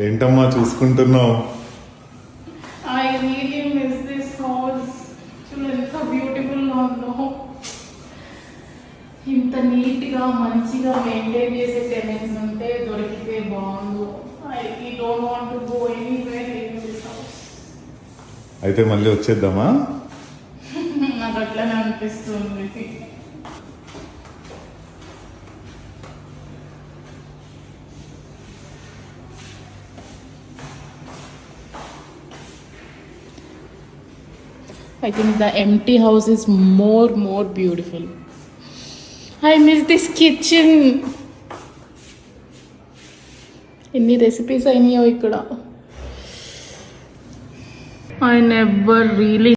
ఏంటమ్మా చూసుకుంటున్నావు? I really miss this house. చూడు ఎంత బ్యూటిఫుల్ గా ఉందో. ఇంత నీట్ గా మంచిగా మెయింటైన్ చేసే టెనెంట్స్ ఉంటే దొరికితే బాగుండు. I don't want to go anywhere in this house. అయితే మళ్ళీ వచ్చేద్దామా? నాకు అట్లనే అనిపిస్తుంది. I think the empty house is more beautiful. I miss this kitchen. ఎన్ని రెసిపీస్ అయినాయో ఇక్కడ. I never really